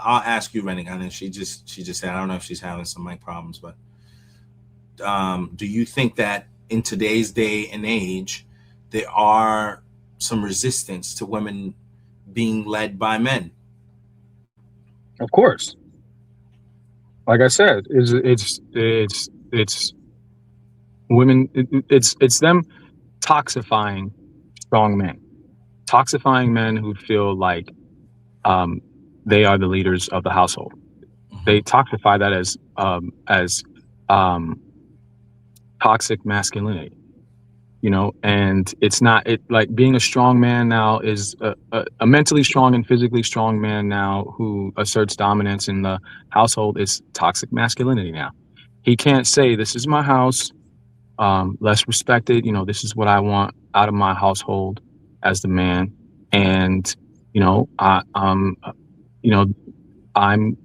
I'll ask you, Rennick, and then she just said I don't know if she's having some mic problems, but do you think that in today's day and age there are some resistance to women being led by men? Of course, like I said, it's women. It's them toxifying strong men, toxifying men who feel like um, they are the leaders of the household. Hmm. They toxify that as um, toxic masculinity, and it's not it like being a strong man now is a mentally strong and physically strong man now who asserts dominance in the household is toxic masculinity now. He can't say this is my house, let's respect it. This is what I want out of my household as the man. And, you know, I'm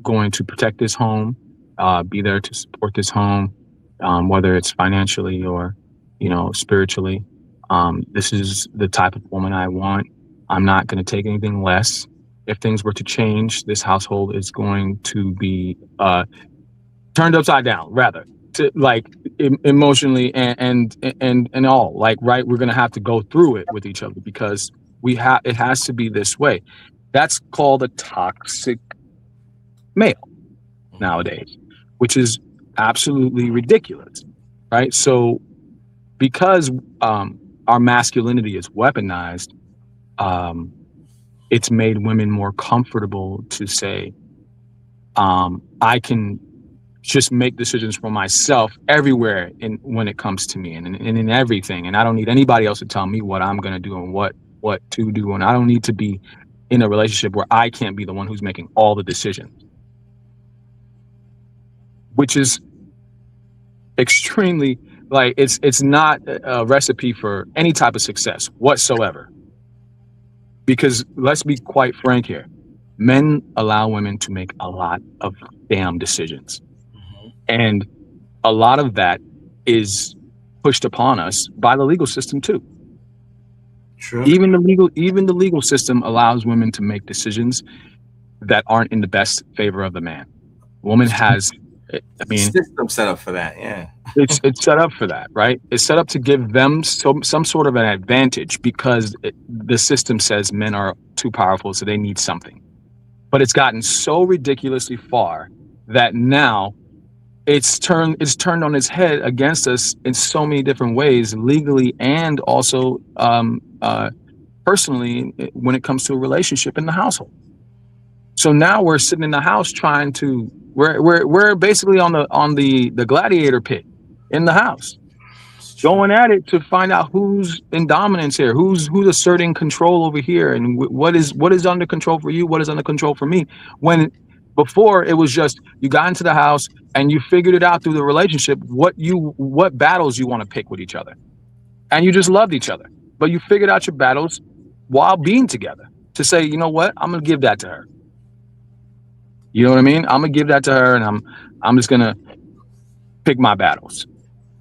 going to protect this home, be there to support this home, whether it's financially or, spiritually. This is the type of woman I want. I'm not going to take anything less. If things were to change, this household is going to be turned upside down, rather, to like emotionally and all. Like, right, we're going to have to go through it with each other because it has to be this way. That's called a toxic male Hmm. nowadays, which is absolutely ridiculous, right? So because our masculinity is weaponized, um, it's made women more comfortable to say, I can just make decisions for myself everywhere in when it comes to me and in everything, and I don't need anybody else to tell me what I'm going to do and what to do, and I don't need to be in a relationship where I can't be the one who's making all the decisions, which is extremely like it's not a recipe for any type of success whatsoever. Because let's be quite frank here, men allow women to make a lot of damn decisions, Hmm. and a lot of that is pushed upon us by the legal system too. True. Even the legal system allows women to make decisions that aren't in the best favor of the man. Woman has, I The mean, system set up for that. Yeah. it's set up for that, right? It's set up to give them some sort of an advantage because the system says men are too powerful, so they need something. But it's gotten so ridiculously far that now it's turned on its head against us in so many different ways, legally and also personally, when it comes to a relationship in the household. So now we're sitting in the house trying to we're basically on the gladiator pit in the house, It's true. going at it to find out who's in dominance here, who's asserting control over here, and what is under control for you, what is under control for me. When before it was just you got into the house and you figured it out through the relationship what battles you want to pick with each other, and you just loved each other, but you figured out your battles while being together to say, you know what, I'm gonna give that to her. You know what I mean? I'm gonna give that to her, and I'm just gonna pick my battles.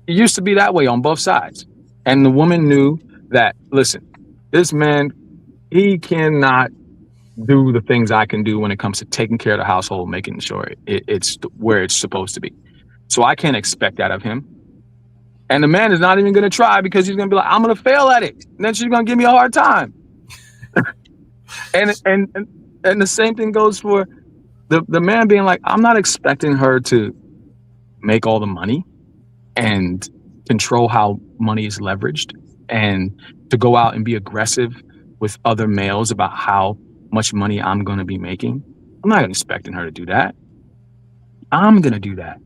It used to be that way on both sides. And the woman knew that, listen, this man, he cannot do the things I can do when it comes to taking care of the household, making sure it's where it's supposed to be. So I can't expect that of him. And the man is not even going to try because he's going to be like, I'm going to fail at it. And then she's going to give me a hard time. And the same thing goes for the man being like, I'm not expecting her to make all the money and control how money is leveraged and to go out and be aggressive with other males about how much money I'm going to be making. I'm not expecting her to do that. I'm going to do that.